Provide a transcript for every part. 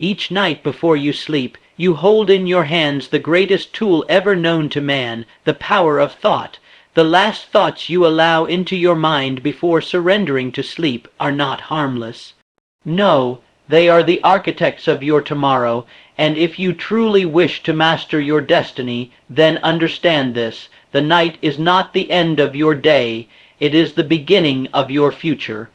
Each night before you sleep, you hold in your hands the greatest tool ever known to man, the power of thought. The last thoughts you allow into your mind before surrendering to sleep are not harmless. No, they are the architects of your tomorrow, and if you truly wish to master your destiny, then understand this: the night is not the end of your day, it is the beginning of your future.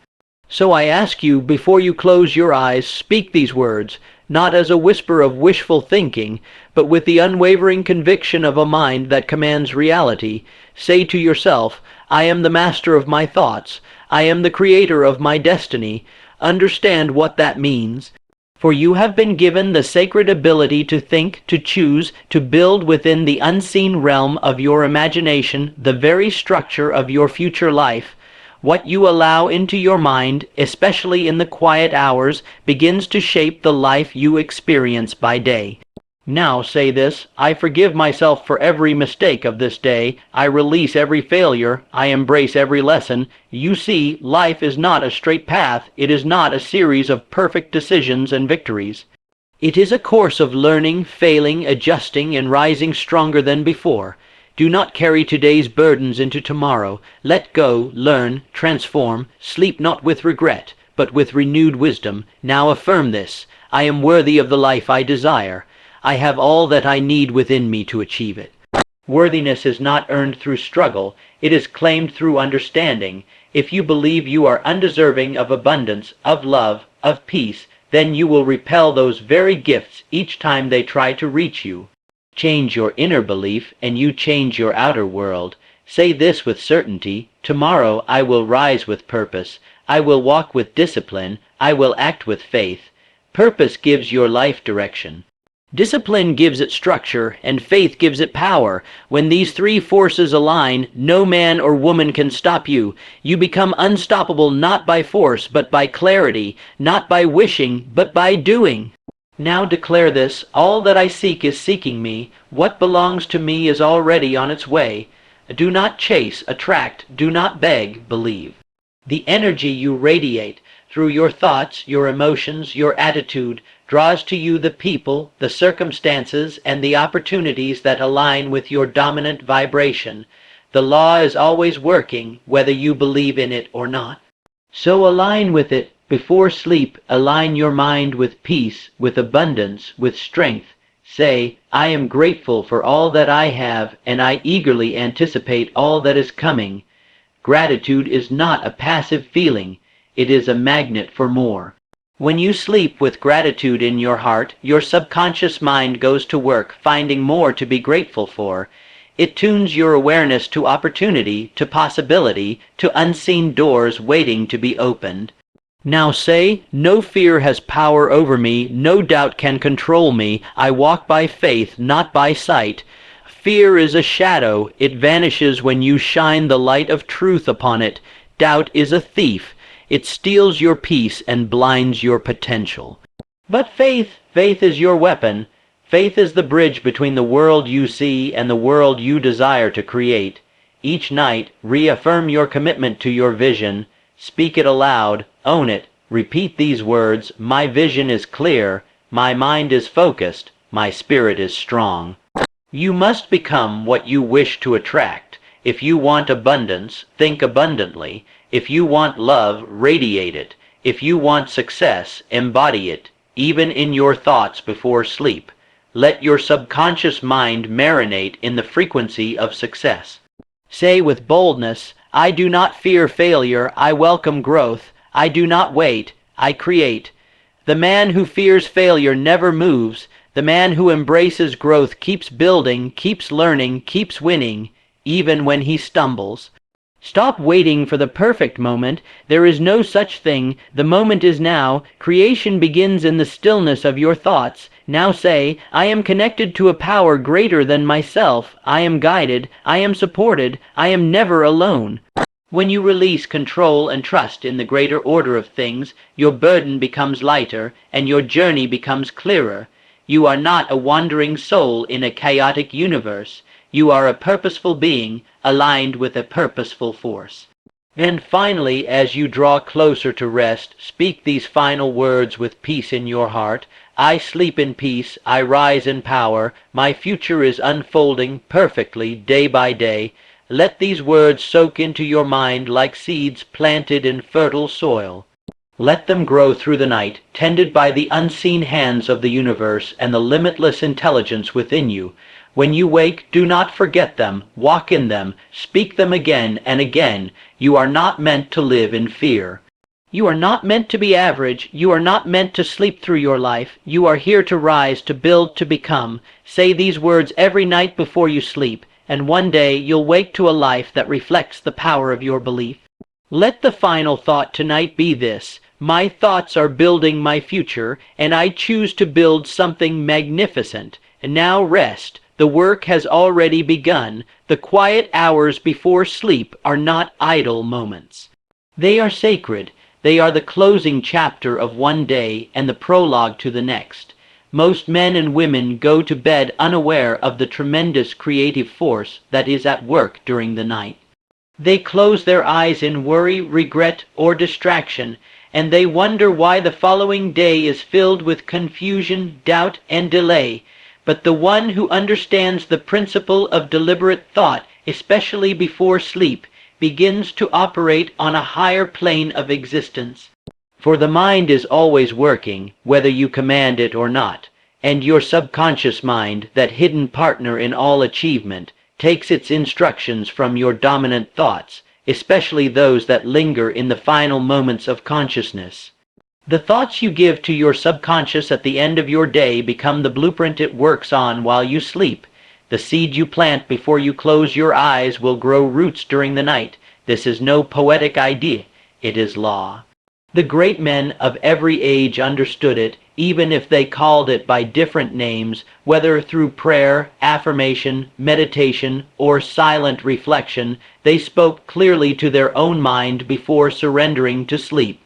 So I ask you, before you close your eyes, speak these words, not as a whisper of wishful thinking, but with the unwavering conviction of a mind that commands reality. Say to yourself, I am the master of my thoughts. I am the creator of my destiny. Understand what that means. For you have been given the sacred ability to think, to choose, to build within the unseen realm of your imagination the very structure of your future life. What you allow into your mind, especially in the quiet hours, begins to shape the life you experience by day. Now say this: I forgive myself for every mistake of this day. I release every failure. I embrace every lesson. You see, life is not a straight path. It is not a series of perfect decisions and victories. It is a course of learning, failing, adjusting, and rising stronger than before. Do not carry today's burdens into tomorrow. Let go, learn, transform. Sleep not with regret, but with renewed wisdom. Now affirm this: I am worthy of the life I desire. I have all that I need within me to achieve it. Worthiness is not earned through struggle. It is claimed through understanding. If you believe you are undeserving of abundance, of love, of peace, then you will repel those very gifts each time they try to reach you. Change your inner belief, and you change your outer world. Say this with certainty: tomorrow I will rise with purpose. I will walk with discipline. I will act with faith. Purpose gives your life direction. Discipline gives it structure, and faith gives it power. When these three forces align, no man or woman can stop you. You become unstoppable not by force, but by clarity, not by wishing, but by doing. Now declare this: all that I seek is seeking me. What belongs to me is already on its way. Do not chase, attract. Do not beg, believe. The energy you radiate through your thoughts, your emotions, your attitude, draws to you the people, the circumstances, and the opportunities that align with your dominant vibration. The law is always working, whether you believe in it or not. So align with it. Before sleep, align your mind with peace, with abundance, with strength. Say, I am grateful for all that I have, and I eagerly anticipate all that is coming. Gratitude is not a passive feeling. It is a magnet for more. When you sleep with gratitude in your heart, your subconscious mind goes to work, finding more to be grateful for. It tunes your awareness to opportunity, to possibility, to unseen doors waiting to be opened. Now say, no fear has power over me, no doubt can control me. I walk by faith, not by sight. Fear is a shadow. It vanishes when you shine the light of truth upon it. Doubt is a thief. It steals your peace and blinds your potential. But faith is your weapon. Faith is the bridge between the world you see and the world you desire to create. Each night, reaffirm your commitment to your vision. Speak it aloud, own it, repeat these words: my vision is clear, my mind is focused, my spirit is strong. You must become what you wish to attract. If you want abundance, think abundantly. If you want love, radiate it. If you want success, embody it, even in your thoughts before sleep. Let your subconscious mind marinate in the frequency of success. Say with boldness, I do not fear failure, I welcome growth. I do not wait, I create. The man who fears failure never moves. The man who embraces growth keeps building, keeps learning, keeps winning, even when he stumbles. Stop waiting for the perfect moment. There is no such thing. The moment is now. Creation begins in the stillness of your thoughts. Now say, I am connected to a power greater than myself. I am guided. I am supported. I am never alone. When you release control and trust in the greater order of things, your burden becomes lighter and your journey becomes clearer. You are not a wandering soul in a chaotic universe. You are a purposeful being, aligned with a purposeful force. And finally, as you draw closer to rest, speak these final words with peace in your heart. I sleep in peace, I rise in power, my future is unfolding perfectly day by day. Let these words soak into your mind like seeds planted in fertile soil. Let them grow through the night, tended by the unseen hands of the universe and the limitless intelligence within you. When you wake, do not forget them, walk in them, speak them again and again. You are not meant to live in fear. You are not meant to be average. You are not meant to sleep through your life. You are here to rise, to build, to become. Say these words every night before you sleep, and one day you'll wake to a life that reflects the power of your belief. Let the final thought tonight be this: my thoughts are building my future, and I choose to build something magnificent. And now rest. The work has already begun. The quiet hours before sleep are not idle moments. They are sacred. They are the closing chapter of one day and the prologue to the next. Most men and women go to bed unaware of the tremendous creative force that is at work during the night. They close their eyes in worry, regret, or distraction, and they wonder why the following day is filled with confusion, doubt, and delay. But the one who understands the principle of deliberate thought, especially before sleep, begins to operate on a higher plane of existence. For the mind is always working, whether you command it or not, and your subconscious mind, that hidden partner in all achievement, takes its instructions from your dominant thoughts, especially those that linger in the final moments of consciousness. The thoughts you give to your subconscious at the end of your day become the blueprint it works on while you sleep. The seed you plant before you close your eyes will grow roots during the night. This is no poetic idea. It is law. The great men of every age understood it, even if they called it by different names, whether through prayer, affirmation, meditation, or silent reflection. They spoke clearly to their own mind before surrendering to sleep.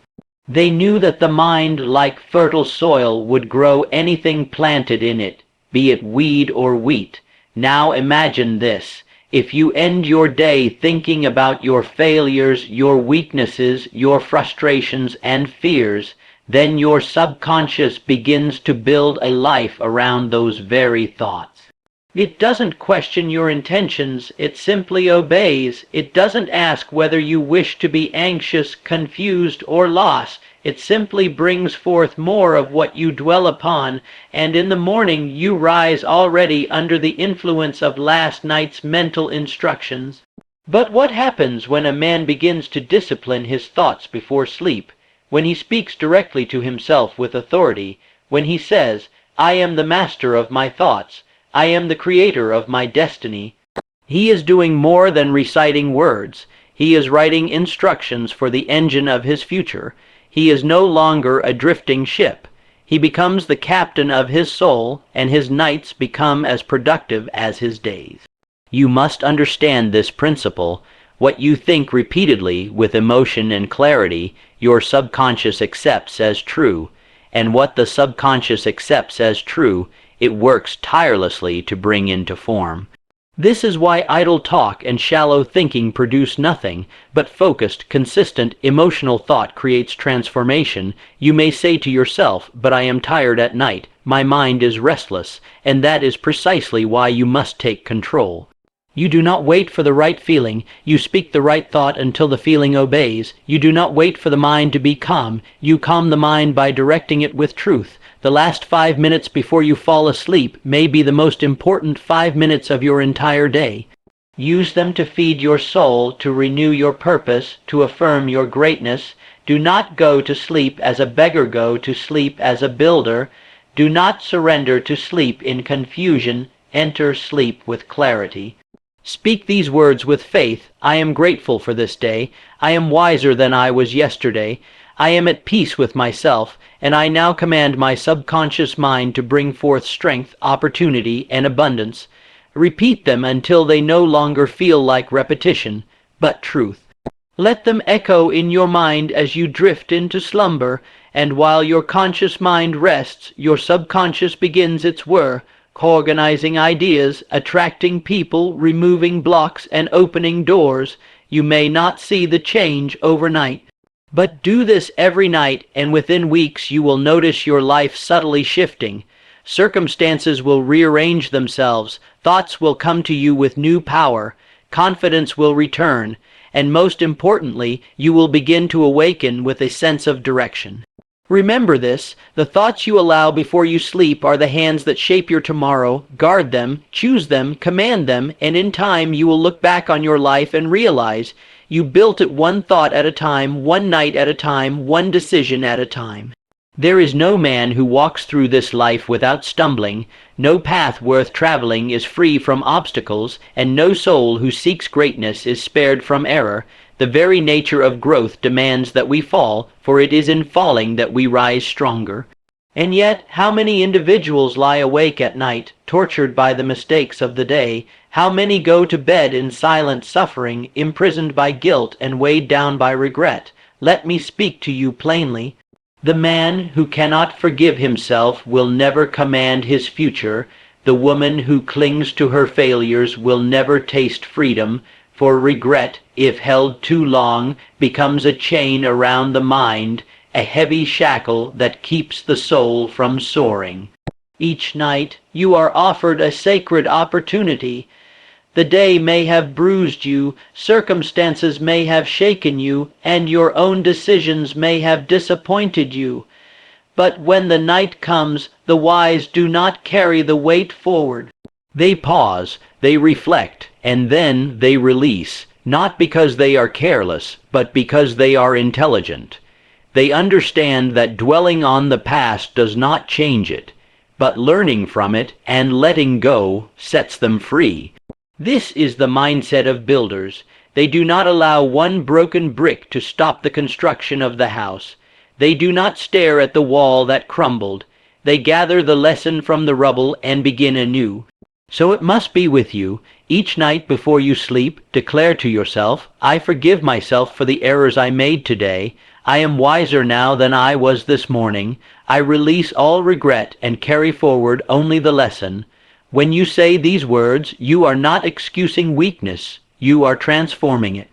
They knew that the mind, like fertile soil, would grow anything planted in it, be it weed or wheat. Now imagine this: if you end your day thinking about your failures, your weaknesses, your frustrations and fears, then your subconscious begins to build a life around those very thoughts. It doesn't question your intentions, it simply obeys. It doesn't ask whether you wish to be anxious, confused, or lost. It simply brings forth more of what you dwell upon, and in the morning you rise already under the influence of last night's mental instructions. But what happens when a man begins to discipline his thoughts before sleep, when he speaks directly to himself with authority, when he says, "I am the master of my thoughts, I am the creator of my destiny"? He is doing more than reciting words. He is writing instructions for the engine of his future. He is no longer a drifting ship. He becomes the captain of his soul, and his nights become as productive as his days. You must understand this principle. What you think repeatedly, with emotion and clarity, your subconscious accepts as true, and what the subconscious accepts as true, it works tirelessly to bring into form. This is why idle talk and shallow thinking produce nothing, but focused, consistent, emotional thought creates transformation. You may say to yourself, "But I am tired at night, my mind is restless," and that is precisely why you must take control. You do not wait for the right feeling. You speak the right thought until the feeling obeys. You do not wait for the mind to be calm. You calm the mind by directing it with truth. The last 5 minutes before you fall asleep may be the most important 5 minutes of your entire day. Use them to feed your soul, to renew your purpose, to affirm your greatness. Do not go to sleep as a beggar, go to sleep as a builder. Do not surrender to sleep in confusion. Enter sleep with clarity. Speak these words with faith. I am grateful for this day. I am wiser than I was yesterday. I am at peace with myself, and I now command my subconscious mind to bring forth strength, opportunity, and abundance. Repeat them until they no longer feel like repetition, but truth. Let them echo in your mind as you drift into slumber, and while your conscious mind rests, your subconscious begins its work, organizing ideas, attracting people, removing blocks, and opening doors. You may not see the change overnight, But do this every night, and within weeks you will notice your life subtly shifting. Circumstances will rearrange themselves, thoughts will come to you with new power, confidence will return, and most importantly, you will begin to awaken with a sense of direction. Remember this, the thoughts you allow before you sleep are the hands that shape your tomorrow. Guard them, choose them, command them, and in time you will look back on your life and realize you built it one thought at a time, one night at a time, one decision at a time. There is no man who walks through this life without stumbling, no path worth traveling is free from obstacles, and no soul who seeks greatness is spared from error. The very nature of growth demands that we fall, for it is in falling that we rise stronger. And yet, how many individuals lie awake at night, tortured by the mistakes of the day? How many go to bed in silent suffering, imprisoned by guilt and weighed down by regret? Let me speak to you plainly. The man who cannot forgive himself will never command his future. The woman who clings to her failures will never taste freedom, for regret, if held too long, becomes a chain around the mind, a heavy shackle that keeps the soul from soaring. Each night you are offered a sacred opportunity. The day may have bruised you, circumstances may have shaken you, and your own decisions may have disappointed you. But when the night comes, the wise do not carry the weight forward. They pause, they reflect, and then they release, not because they are careless, but because they are intelligent. They understand that dwelling on the past does not change it, but learning from it and letting go sets them free. This is the mindset of builders. They do not allow one broken brick to stop the construction of the house. They do not stare at the wall that crumbled. They gather the lesson from the rubble and begin anew. So it must be with you. Each night before you sleep, declare to yourself, I forgive myself for the errors I made today. I am wiser now than I was this morning. I release all regret and carry forward only the lesson. When you say these words, you are not excusing weakness. You are transforming it.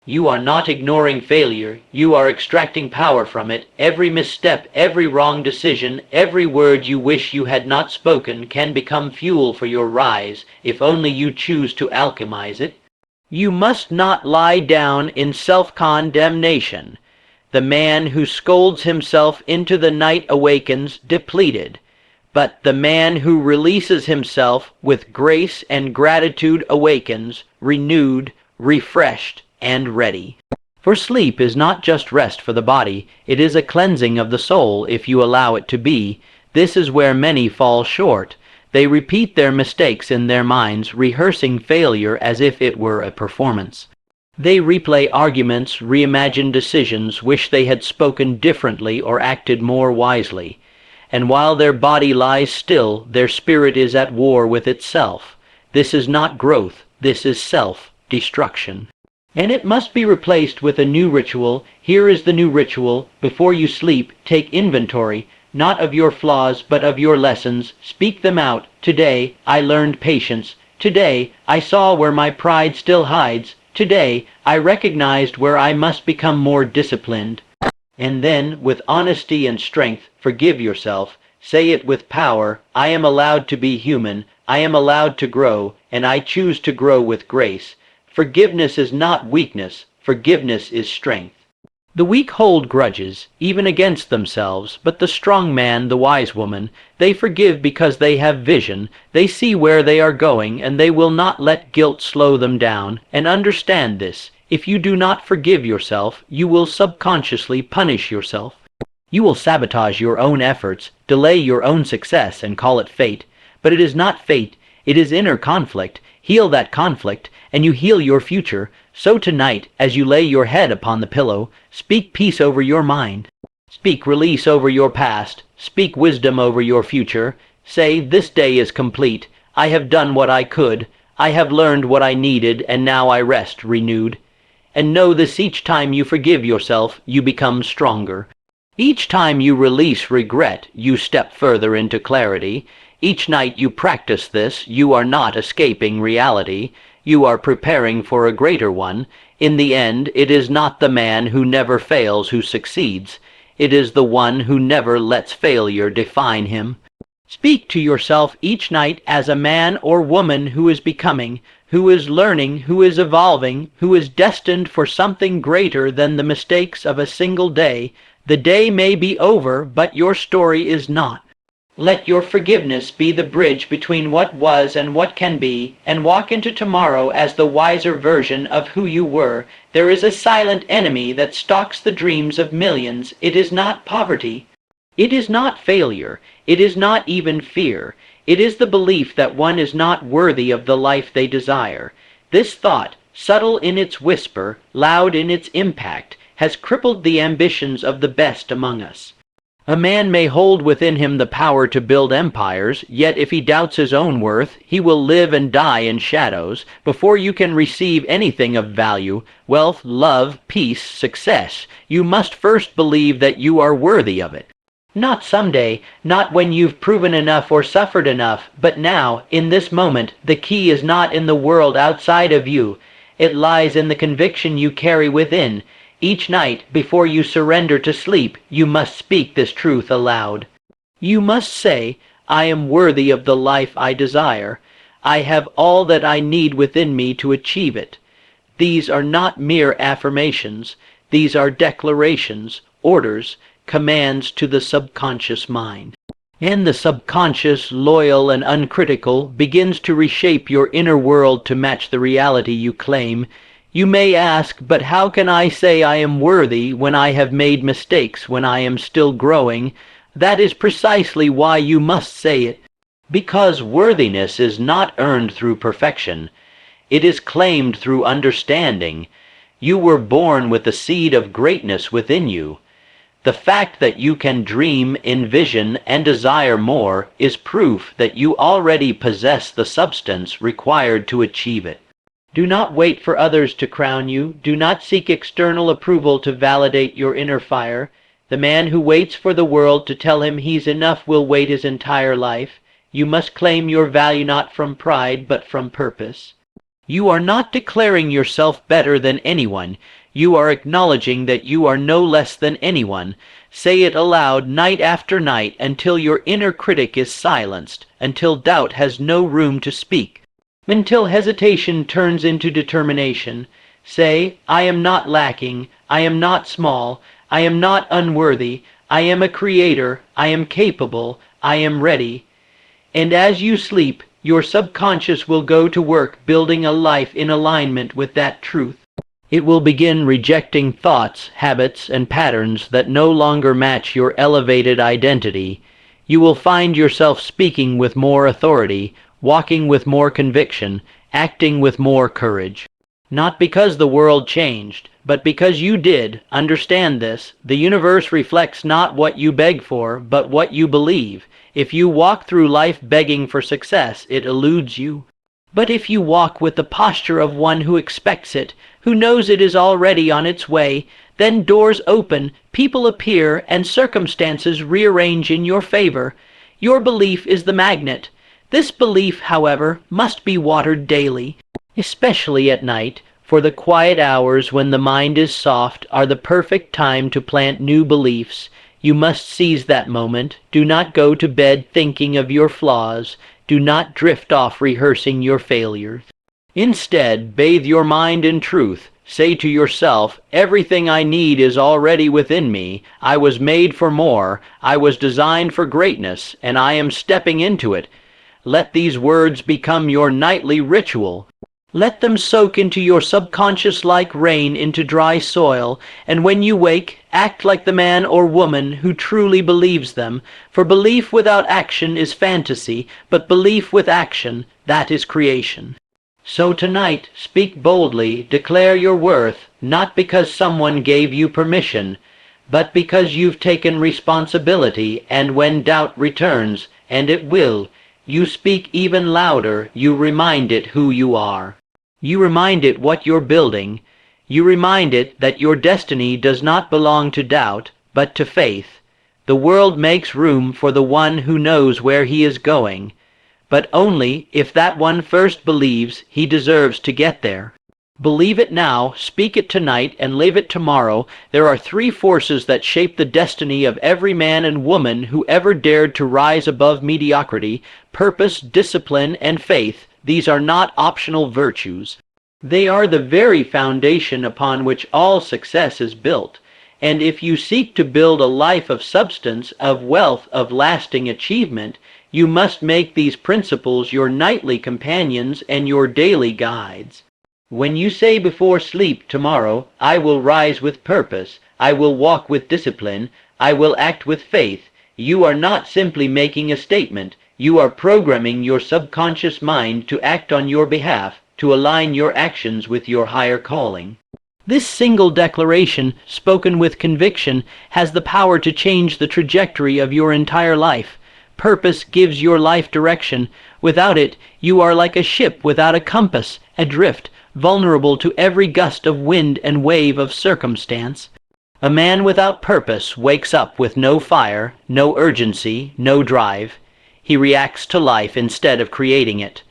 You are not ignoring failure. You are extracting power from it. Every misstep, every wrong decision, every word you wish you had not spoken can become fuel for your rise, if only you choose to alchemize it. You must not lie down in self-condemnation. The man who scolds himself into the night awakens depleted, but the man who releases himself with grace and gratitude awakens renewed, refreshed, and ready. For sleep is not just rest for the body, it is a cleansing of the soul if you allow it to be. This is where many fall short. They repeat their mistakes in their minds, rehearsing failure as if it were a performance. They replay arguments, reimagine decisions, wish they had spoken differently or acted more wisely. And while their body lies still, their spirit is at war with itself. This is not growth, this is self-destruction. And it must be replaced with a new ritual. Here is the new ritual. Before you sleep, take inventory, not of your flaws, but of your lessons. Speak them out. Today, I learned patience. Today, I saw where my pride still hides. Today, I recognized where I must become more disciplined. And then, with honesty and strength, forgive yourself. Say it with power. I am allowed to be human. I am allowed to grow, and I choose to grow with grace. Forgiveness is not weakness. Forgiveness is strength. The weak hold grudges, even against themselves, but the strong man, the wise woman, they forgive because they have vision. They see where they are going, and they will not let guilt slow them down. And understand this. If you do not forgive yourself, you will subconsciously punish yourself. You will sabotage your own efforts, delay your own success, and call it fate. But it is not fate. It is inner conflict. Heal that conflict, and you heal your future. So tonight, as you lay your head upon the pillow, speak peace over your mind. Speak release over your past. Speak wisdom over your future. Say, this day is complete. I have done what I could. I have learned what I needed, and now I rest renewed. And know this: each time you forgive yourself, you become stronger. Each time you release regret, you step further into clarity. Each night you practice this, you are not escaping reality. You are preparing for a greater one. In the end, it is not the man who never fails who succeeds. It is the one who never lets failure define him. Speak to yourself each night as a man or woman who is becoming, who is learning, who is evolving, who is destined for something greater than the mistakes of a single day. The day may be over, but your story is not. Let your forgiveness be the bridge between what was and what can be, and walk into tomorrow as the wiser version of who you were. There is a silent enemy that stalks the dreams of millions. It is not poverty. It is not failure. It is not even fear. It is the belief that one is not worthy of the life they desire. This thought, subtle in its whisper, loud in its impact, has crippled the ambitions of the best among us. A man may hold within him the power to build empires, yet if he doubts his own worth, he will live and die in shadows. Before you can receive anything of value, wealth, love, peace, success, you must first believe that you are worthy of it. Not someday, not when you've proven enough or suffered enough, but now, in this moment. The key is not in the world outside of you. It lies in the conviction you carry within. Each night, before you surrender to sleep, you must speak this truth aloud. You must say, I am worthy of the life I desire. I have all that I need within me to achieve it. These are not mere affirmations. These are declarations, orders, commands to the subconscious mind. And the subconscious, loyal and uncritical, begins to reshape your inner world to match the reality you claim. You may ask, but how can I say I am worthy when I have made mistakes, when I am still growing? That is precisely why you must say it. Because worthiness is not earned through perfection. It is claimed through understanding. You were born with the seed of greatness within you. The fact that you can dream, envision, and desire more is proof that you already possess the substance required to achieve it. Do not wait for others to crown you. Do not seek external approval to validate your inner fire. The man who waits for the world to tell him he's enough will wait his entire life. You must claim your value not from pride, but from purpose. You are not declaring yourself better than anyone. You are acknowledging that you are no less than anyone. Say it aloud night after night until your inner critic is silenced, until doubt has no room to speak. Until hesitation turns into determination. Say, I am not lacking, I am not small, I am not unworthy, I am a creator, I am capable, I am ready. And as you sleep, your subconscious will go to work building a life in alignment with that truth. It will begin rejecting thoughts, habits, and patterns that no longer match your elevated identity. You will find yourself speaking with more authority, walking with more conviction, acting with more courage. Not because the world changed, but because you did. Understand this. The universe reflects not what you beg for, but what you believe. If you walk through life begging for success, it eludes you. But if you walk with the posture of one who expects it, who knows it is already on its way, then doors open, people appear, and circumstances rearrange in your favor. Your belief is the magnet. This belief, however, must be watered daily, especially at night, for the quiet hours when the mind is soft are the perfect time to plant new beliefs. You must seize that moment. Do not go to bed thinking of your flaws. Do not drift off rehearsing your failures. Instead, bathe your mind in truth. Say to yourself, everything I need is already within me. I was made for more. I was designed for greatness, and I am stepping into it. Let these words become your nightly ritual. Let them soak into your subconscious like rain into dry soil, and when you wake, act like the man or woman who truly believes them, for belief without action is fantasy, but belief with action, that is creation. So tonight, speak boldly, declare your worth, not because someone gave you permission, but because you've taken responsibility, and when doubt returns, and it will, you speak even louder. You remind it who you are. You remind it what you're building. You remind it that your destiny does not belong to doubt, but to faith. The world makes room for the one who knows where he is going. but only if that one first believes he deserves to get there. Believe it now, speak it tonight, and live it tomorrow. There are three forces that shape the destiny of every man and woman who ever dared to rise above mediocrity: purpose, discipline, and faith. These are not optional virtues. They are the very foundation upon which all success is built. And if you seek to build a life of substance, of wealth, of lasting achievement, you must make these principles your nightly companions and your daily guides. When you say before sleep tomorrow, "I will rise with purpose, I will walk with discipline, I will act with faith," you are not simply making a statement. You are programming your subconscious mind to act on your behalf, to align your actions with your higher calling. This single declaration, spoken with conviction, has the power to change the trajectory of your entire life. Purpose gives your life direction. Without it, you are like a ship without a compass, adrift, vulnerable to every gust of wind and wave of circumstance. A man without purpose wakes up with no fire, no urgency, no drive. He reacts to life instead of creating it.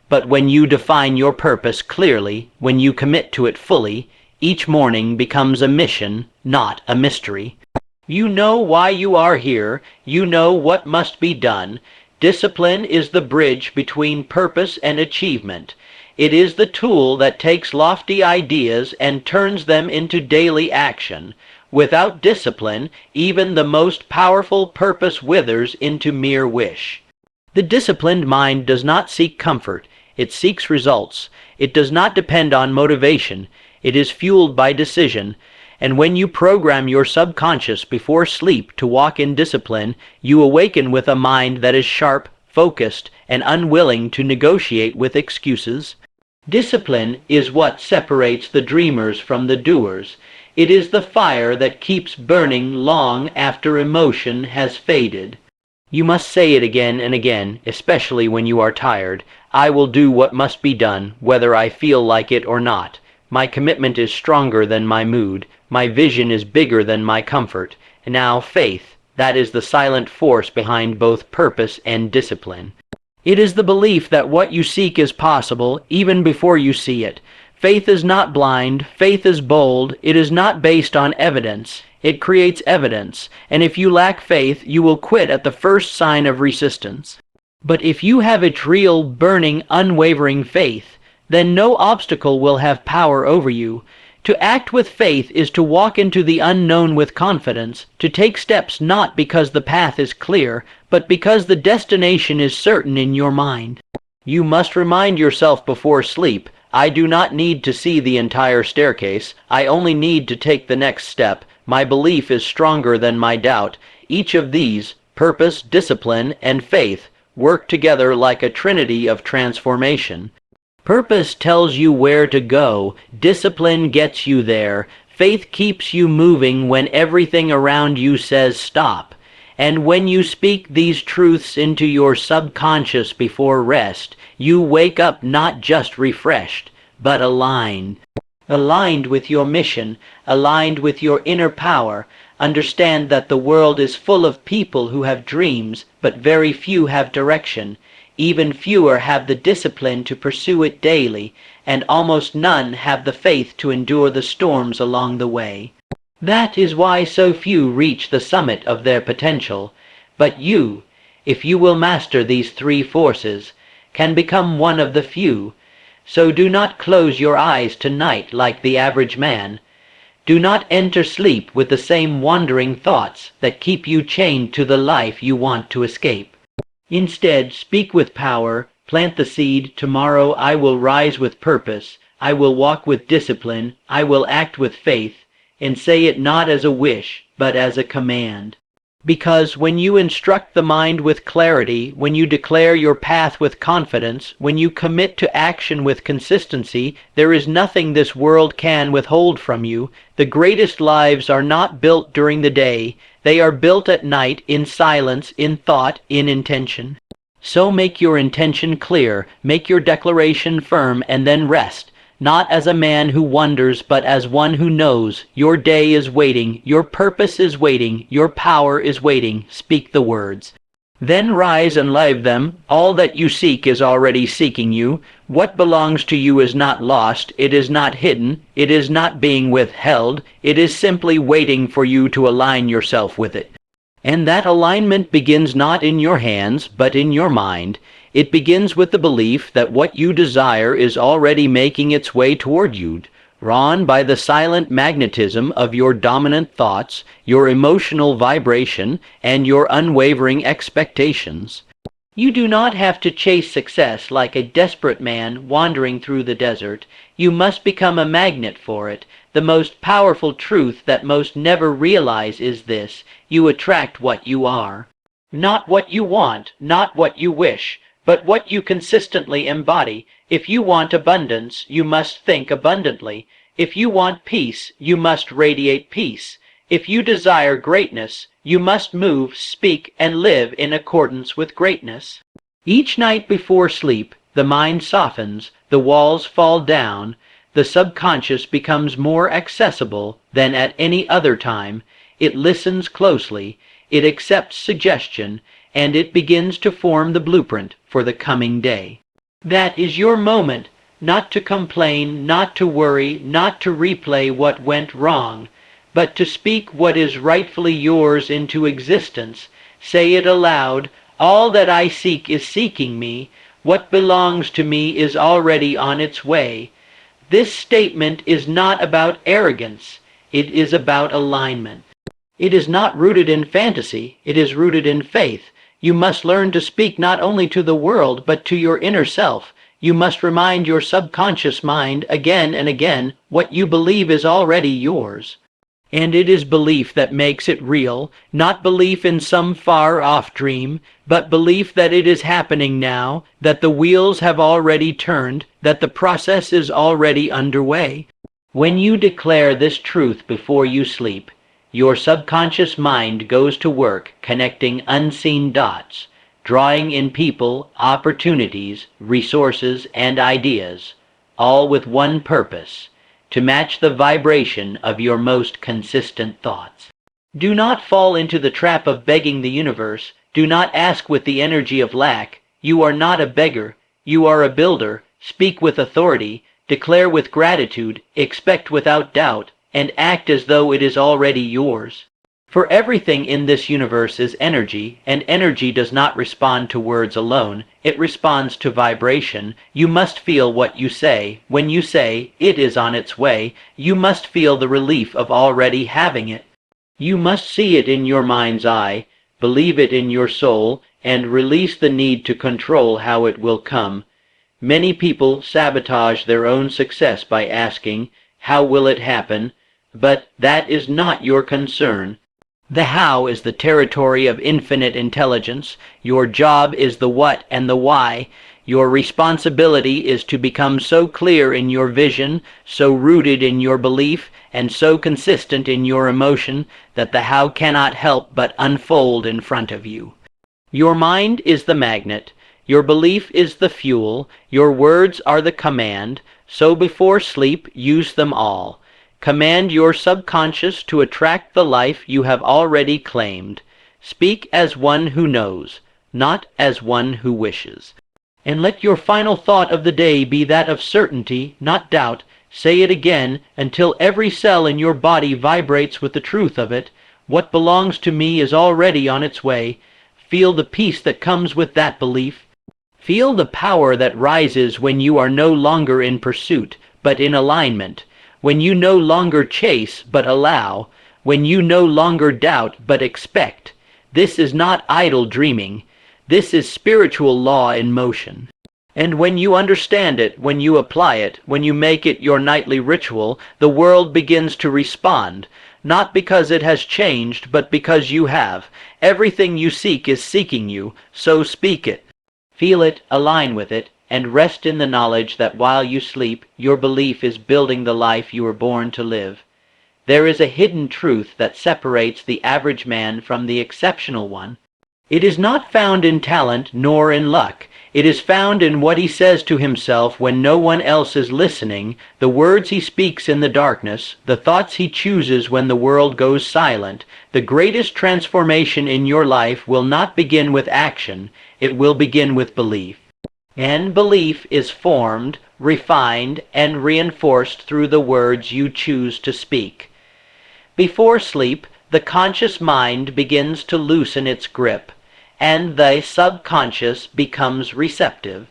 But when you define your purpose clearly, when you commit to it fully, each morning becomes a mission, not a mystery. You know why you are here. You know what must be done. Discipline is the bridge between purpose and achievement. It is the tool that takes lofty ideas and turns them into daily action. Without discipline, even the most powerful purpose withers into mere wish. The disciplined mind does not seek comfort. It seeks results. It does not depend on motivation. It is fueled by decision. And when you program your subconscious before sleep to walk in discipline, you awaken with a mind that is sharp, focused, and unwilling to negotiate with excuses. Discipline is what separates the dreamers from the doers. It is the fire that keeps burning long after emotion has faded. You must say it again and again, especially when you are tired. I will do what must be done, whether I feel like it or not. My commitment is stronger than my mood. My vision is bigger than my comfort. And now faith, that is the silent force behind both purpose and discipline. It is the belief that what you seek is possible, even before you see it. Faith is not blind. Faith is bold. It is not based on evidence. It creates evidence. And if you lack faith, you will quit at the first sign of resistance. But if you have its real, burning, unwavering faith, then no obstacle will have power over you. To act with faith is to walk into the unknown with confidence, to take steps not because the path is clear, but because the destination is certain in your mind. You must remind yourself before sleep, I do not need to see the entire staircase. I only need to take the next step. My belief is stronger than my doubt. Each of these, purpose, discipline, and faith, work together like a trinity of transformation. Purpose tells you where to go. Discipline gets you there. Faith keeps you moving when everything around you says stop. And when you speak these truths into your subconscious before rest, you wake up not just refreshed, but aligned. Aligned with your mission, aligned with your inner power. Understand that the world is full of people who have dreams, but very few have direction. Even fewer have the discipline to pursue it daily, and almost none have the faith to endure the storms along the way. That is why so few reach the summit of their potential. But you, if you will master these three forces, can become one of the few. So do not close your eyes tonight like the average man. Do not enter sleep with the same wandering thoughts that keep you chained to the life you want to escape. Instead, speak with power, plant the seed, tomorrow I will rise with purpose, I will walk with discipline, I will act with faith, and say it not as a wish, but as a command. Because when you instruct the mind with clarity, when you declare your path with confidence, when you commit to action with consistency, there is nothing this world can withhold from you. The greatest lives are not built during the day. They are built at night, in silence, in thought, in intention. So make your intention clear, make your declaration firm, and then rest. Not as a man who wonders, but as one who knows. Your day is waiting, your purpose is waiting, your power is waiting. Speak the words. Then rise and live them. All that you seek is already seeking you. What belongs to you is not lost, it is not hidden, it is not being withheld, it is simply waiting for you to align yourself with it. And that alignment begins not in your hands, but in your mind. It begins with the belief that what you desire is already making its way toward you, drawn by the silent magnetism of your dominant thoughts, your emotional vibration, and your unwavering expectations. You do not have to chase success like a desperate man wandering through the desert. You must become a magnet for it. The most powerful truth that most never realize is this: you attract what you are. Not what you want, not what you wish, but what you consistently embody. If you want abundance, you must think abundantly. If you want peace, you must radiate peace. If you desire greatness, you must move, speak, and live in accordance with greatness. Each night before sleep, the mind softens, the walls fall down, the subconscious becomes more accessible than at any other time. It listens closely, it accepts suggestion, and it begins to form the blueprint for the coming day. That is your moment, not to complain, not to worry, not to replay what went wrong, but to speak what is rightfully yours into existence. Say it aloud: all that I seek is seeking me. What belongs to me is already on its way. This statement is not about arrogance. It is about alignment. It is not rooted in fantasy. It is rooted in faith. You must learn to speak not only to the world, but to your inner self. You must remind your subconscious mind again and again what you believe is already yours. And it is belief that makes it real, not belief in some far-off dream, but belief that it is happening now, that the wheels have already turned, that the process is already underway. When you declare this truth before you sleep, your subconscious mind goes to work connecting unseen dots, drawing in people, opportunities, resources, and ideas, all with one purpose: to match the vibration of your most consistent thoughts. Do not fall into the trap of begging the universe. Do not ask with the energy of lack. You are not a beggar. You are a builder. Speak with authority. Declare with gratitude. Expect without doubt. And act as though it is already yours. For everything in this universe is energy, and energy does not respond to words alone. It responds to vibration. You must feel what you say. When you say, "It is on its way," you must feel the relief of already having it. You must see it in your mind's eye, believe it in your soul, and release the need to control how it will come. Many people sabotage their own success by asking, "How will it happen?" But that is not your concern. The how is the territory of infinite intelligence. Your job is the what and the why. Your responsibility is to become so clear in your vision, so rooted in your belief, and so consistent in your emotion that the how cannot help but unfold in front of you. Your mind is the magnet. Your belief is the fuel. Your words are the command. So before sleep, use them all. Command your subconscious to attract the life you have already claimed. Speak as one who knows, not as one who wishes. And let your final thought of the day be that of certainty, not doubt. Say it again until every cell in your body vibrates with the truth of it. What belongs to me is already on its way. Feel the peace that comes with that belief. Feel the power that rises when you are no longer in pursuit, but in alignment. When you no longer chase, but allow. When you no longer doubt, but expect. This is not idle dreaming. This is spiritual law in motion. And when you understand it, when you apply it, when you make it your nightly ritual, the world begins to respond. Not because it has changed, but because you have. Everything you seek is seeking you, so speak it. Feel it, align with it, and rest in the knowledge that while you sleep, your belief is building the life you were born to live. There is a hidden truth that separates the average man from the exceptional one. It is not found in talent nor in luck. It is found in what he says to himself when no one else is listening, the words he speaks in the darkness, the thoughts he chooses when the world goes silent. The greatest transformation in your life will not begin with action, it will begin with belief. And belief is formed, refined, and reinforced through the words you choose to speak. Before sleep, the conscious mind begins to loosen its grip, and the subconscious becomes receptive.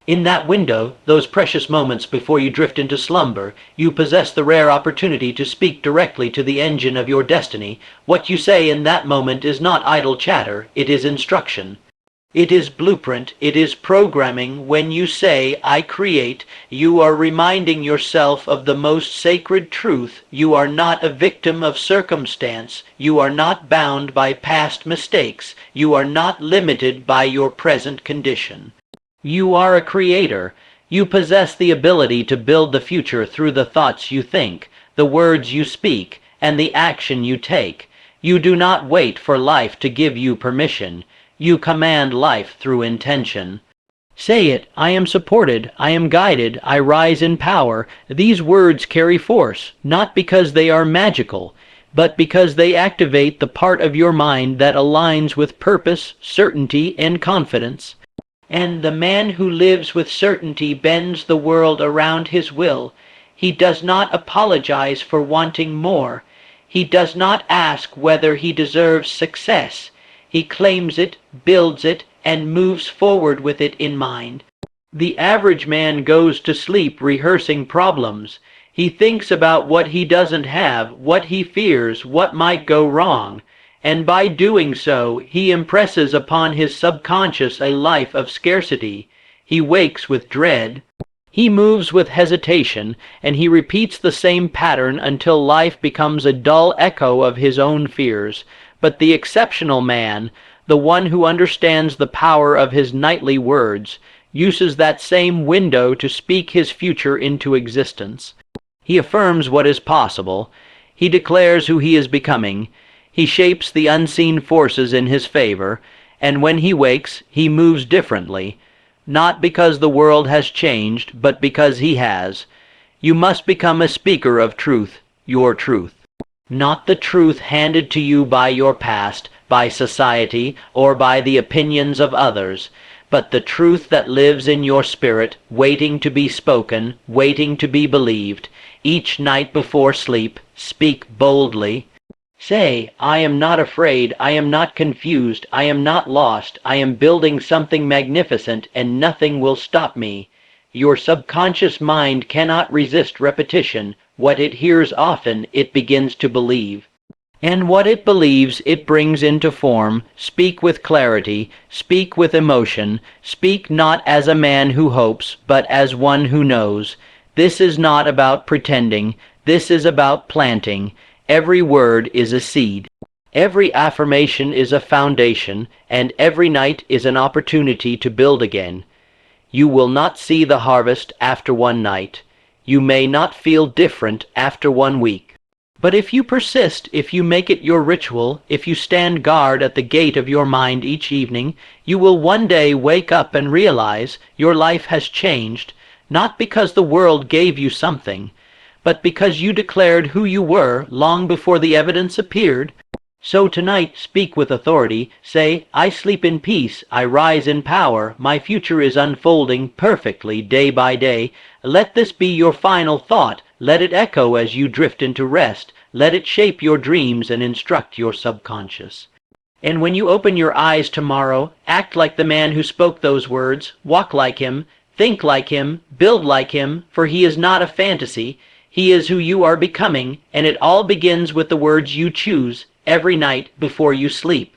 In that window, those precious moments before you drift into slumber, you possess the rare opportunity to speak directly to the engine of your destiny. What you say in that moment is not idle chatter, it is instruction. It is blueprint, it is programming. When you say, I create, you are reminding yourself of the most sacred truth. You are not a victim of circumstance. You are not bound by past mistakes. You are not limited by your present condition. You are a creator. You possess the ability to build the future through the thoughts you think, the words you speak, and the action you take. You do not wait for life to give you permission. You command life through intention. Say it, I am supported, I am guided, I rise in power. These words carry force, not because they are magical, but because they activate the part of your mind that aligns with purpose, certainty, and confidence. And the man who lives with certainty bends the world around his will. He does not apologize for wanting more. He does not ask whether he deserves success. He claims it, builds it, and moves forward with it in mind. The average man goes to sleep rehearsing problems. He thinks about what he doesn't have, what he fears, what might go wrong, and by doing so, he impresses upon his subconscious a life of scarcity. He wakes with dread. He moves with hesitation, and he repeats the same pattern until life becomes a dull echo of his own fears. But the exceptional man, the one who understands the power of his nightly words, uses that same window to speak his future into existence. He affirms what is possible. He declares who he is becoming. He shapes the unseen forces in his favor, and when he wakes, he moves differently, not because the world has changed, but because he has. You must become a speaker of truth, your truth. Not the truth handed to you by your past, by society, or by the opinions of others, but the truth that lives in your spirit, waiting to be spoken, waiting to be believed. Each night before sleep, speak boldly. Say, I am not afraid, I am not confused, I am not lost, I am building something magnificent, and nothing will stop me. Your subconscious mind cannot resist repetition. What it hears often, it begins to believe. And what it believes, it brings into form. Speak with clarity, speak with emotion, speak not as a man who hopes, but as one who knows. This is not about pretending, this is about planting. Every word is a seed. Every affirmation is a foundation, and every night is an opportunity to build again. You will not see the harvest after one night. You may not feel different after 1 week. But if you persist, if you make it your ritual, if you stand guard at the gate of your mind each evening, you will one day wake up and realize your life has changed, not because the world gave you something, but because you declared who you were long before the evidence appeared. So tonight, speak with authority. Say, I sleep in peace, I rise in power, my future is unfolding perfectly day by day. Let this be your final thought. Let it echo as you drift into rest. Let it shape your dreams and instruct your subconscious. And when you open your eyes tomorrow, act like the man who spoke those words, walk like him, think like him, build like him, for he is not a fantasy. He is who you are becoming, and it all begins with the words you choose every night before you sleep.